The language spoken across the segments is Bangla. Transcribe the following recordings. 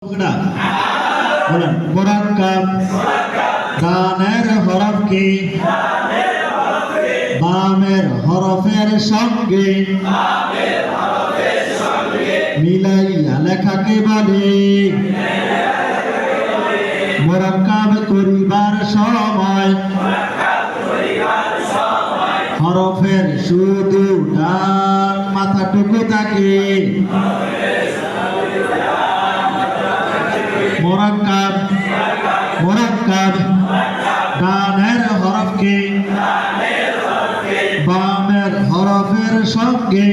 বলেন মুরাক্কাব ডানের হরফকে বামের হরফের সঙ্গে মিলাইয়া লেখাকে বলে মুরাক্কাব করিবার সময় হরফের শুধু ডান মাথাটুকু থাকে। মুরাক্কাব মুরাক্কাব ডানের হরফকে বামের হরফের সঙ্গে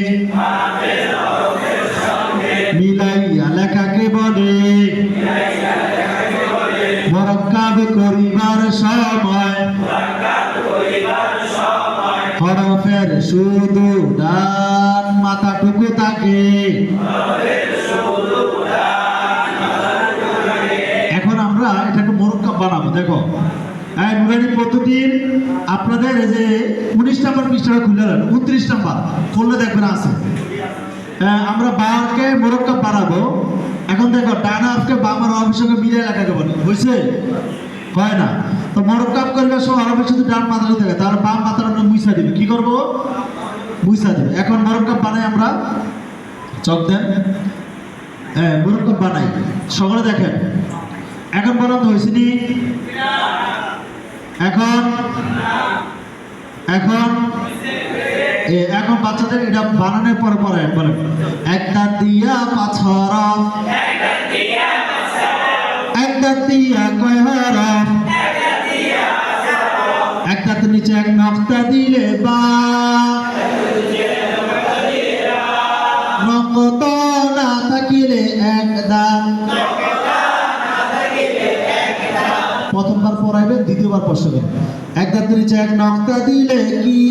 মিলাইয়া লেখাকে বলে মুরাক্কাব করিবার সময় হরফের শুধু ডান মাথাটুকু থাকে। এখন আমরা এটাকে মুরাক্কাব বানাবো। দেখো নুরানি পদ্ধতির আপনাদের এই যে 19 নম্বর পৃষ্ঠাটা খুলে নেন, 29 নম্বর খুললে দেখবেন আছে। আমরা বারকে মুরাক্কাব বানাবো। এখন দেখো ডান হরফকে বাম হরফের সঙ্গে মিলিয়ে লেখাকে বলে, বুঝছে? হয় না তো মুরাক্কাব করবে সব হরফের শুধু ডান মাথাটা থাকে, তাহলে বাম মাথাটা আমরা মুছা দিবে। কি করব? মুছা দিবে। এখন মুরাক্কাব বানাই আমরা, চোখ দেন। মুরাক্কাব বানাই, সকলে দেখেন। এখন বলুন তো হয়েছে নি? এখন এখন এখন বাচ্চাদের এটা বানানোর পরে পরে বলেন একটা দিয়া পাঁচ হরফ, একটা দিয়া কয় হরফ, একটা নিচে এক নকতা দিলে বা নকত না থাকিলে এক দান। প্রথমবার পড়াইবেন, দ্বিতীয়বার প্রশ্ন করবেন। এক দাঁতের নিচে এক নকতা দিলে কি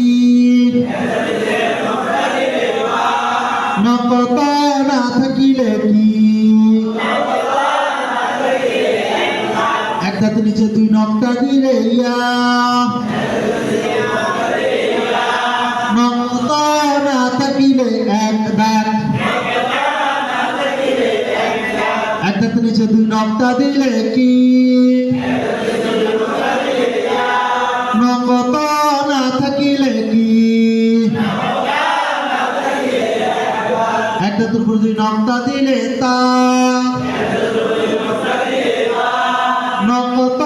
নকতা না থাকিলে কি, এক দাঁতের নিচে দুই নকতা দিলে ইয়া নকতা না থাকিলে এক দাঁত, এক দাঁতের নিচে দুই নকতা দিলে কি নকত না থাকিলে কি, এক দাঁতের উপর দুই নকতা দিলে তা নকত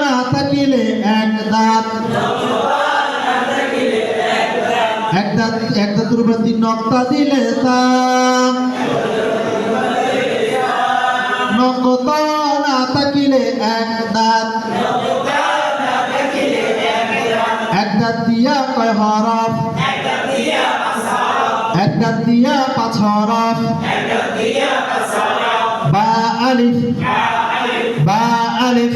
না থাকিলে এক দাঁত, এক দাঁতের উপর তিন নকতা দিলে তা নকত না থাকিলে এক দাঁত, এক দাঁত দিয়া কয় হরফ, এক দাঁত দিয়া পাঁচ হরফ, বা আলিফ বা আলিফ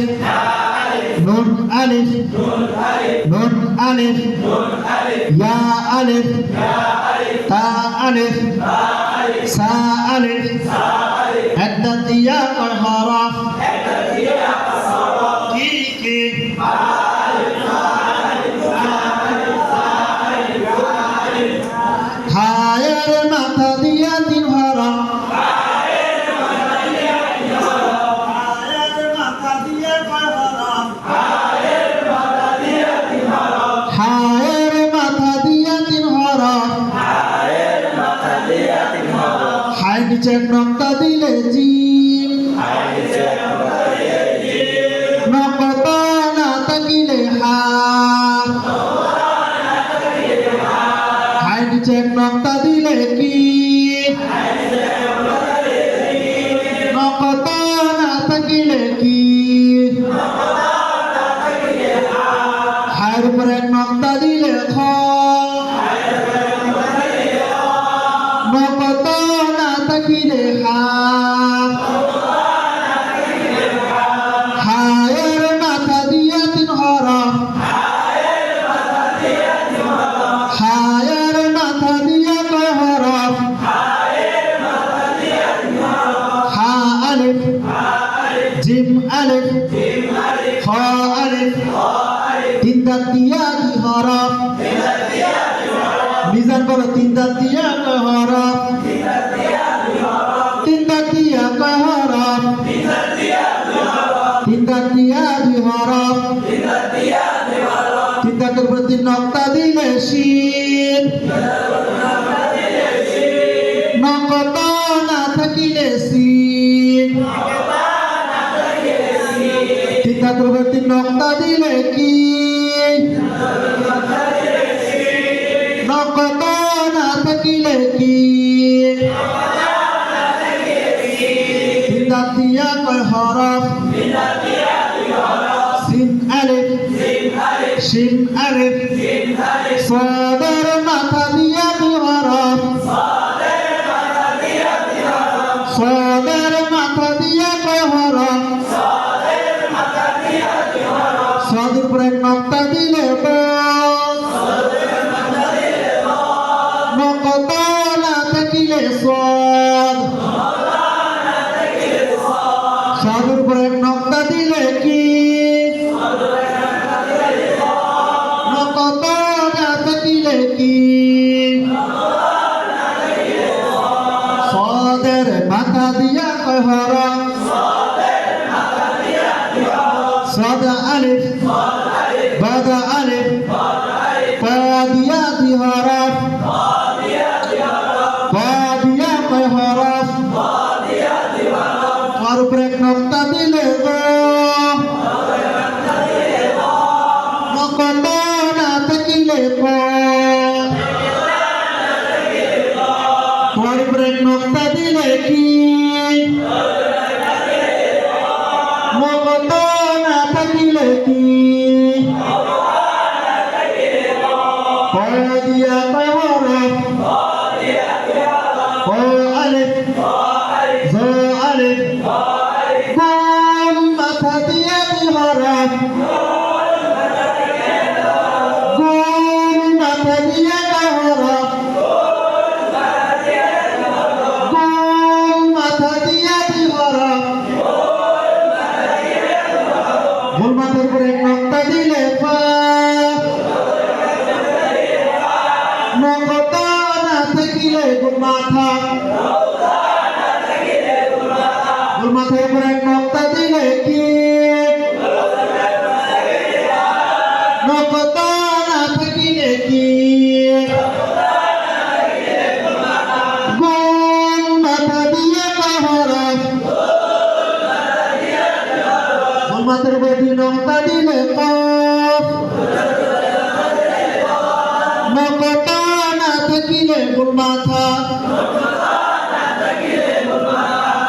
নুন আলিফ নুন আলিফ ইয়া আলিফ তা আলিফ সা আলিফ, এক দাঁত দিয়া কয় হরফ কি কি হায়ের মাথা দিয়া তিন হরফ, হায়ের মাথা দিয়া কয় হরফ, হায়ের মাথা দিয়া তিন হরফ, হায়ের নিচে এক নকতা দিলে জিম, নকত না থাকিলে হা, হায়ের নিচে এক নকতা দিলে কি নকত না থাকিলে কি, হায়ের উপর এক নকতা দিলে খ নকত না থাকিলে হা, হায়ের মাথা দিয়া তিন হরফ, হায়ের মাথা দিয়া কয় হরফ, হা আলিফ জিম আলিফ খ আলিফ, তিন দাঁত দিয়া দুই হরফ, মিজান বলো তিন দাঁত দিয়া কয় হরফ, তিন দাঁত দিয়া কয় হরফ, দাঁতিয়া দুই হরফ তিন দাঁতের উপরে তিন নক্তা দিলে শিন নকত না থাকিলে সিন তিন দাঁতের উপরে তিন নক্তা দিলে কি নকত না থাকিলে কি তিন দাঁতিয়া কয় হরফ সিন আলিফ শিন আলিফ সাদের মাথা দিয়া দুই হরফ সাদের মাথা দিয়া কয় হরফ সাদের উপরে এক নক্তা দিলে নকত না থাকিলে সাদ সাদের উপরে এক নক্তা দিলে কি নকত না থাকিলে কি সাদের মাথা দিয়া কয় হরফ সাদ আলিফ বাদা আলিফ পা দিয়া দুই হরফ পা দিয়া কয় হরফ তার উপরে এক নক্তা দিলে নকত না থাকিলে তার উপরে এক নক্তা দিলে কি নকত না থাকিলে কি পা দিয়া কয় হরফ পা আলিফ জা আলিফ গোল মাথা দিয়া দুই হরফ গোল মাথা দিয়া কয় হরফ গোল মাথা দিয়া দুই হরফ গোল মাথার উপরে এক নক্তা দিলে পা নকত না থাকিলে গোল মাথা গোল মাথার উপরে এক নক্তা দিলে কি নকত না থাকিলে কি গোল মাথা দিয়ে কয় হরফ গোল মাথার উপরে দুই নক্তা দিলে কফ নকত না থাকিলে গোল মাথা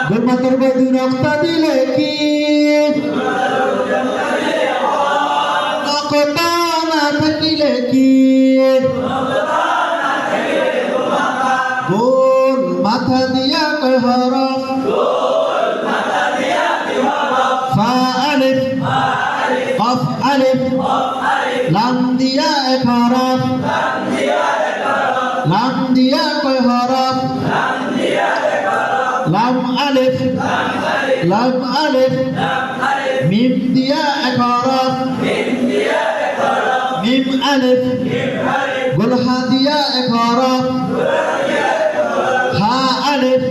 গোল মাথার উপরে দুই নক্তা দিলে কি নকত না থাকিলে কি গোল মাথা দিয়া কয় হরফ ফা আলিফ কফ আলিফ লাম দিয়া এক হরফ লাম দিয়া কয় হরফ লাম আলিফ লাম আলিফ মিম দিয়া এক হরফ মিম আলিফ গোলহা দিয়া এক হরফ হা আলিফ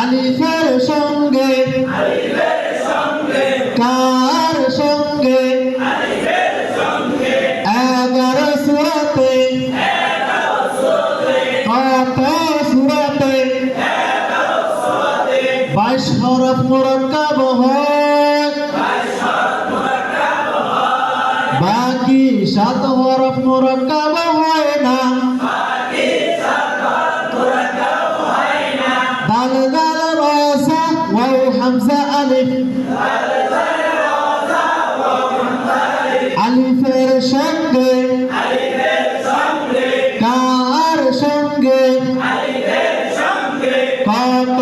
আলিফের সঙ্গে কার সঙ্গে 11 সূরাতে কত সূরাতে 22 হরফ মুরাক্কাব হয় বাকি 7 হরফ মুরাক্কাব হয় না দাল দাল রা সা ওয়াও হামজা আলিফ আলিফের সঙ্গে কার সঙ্গে কত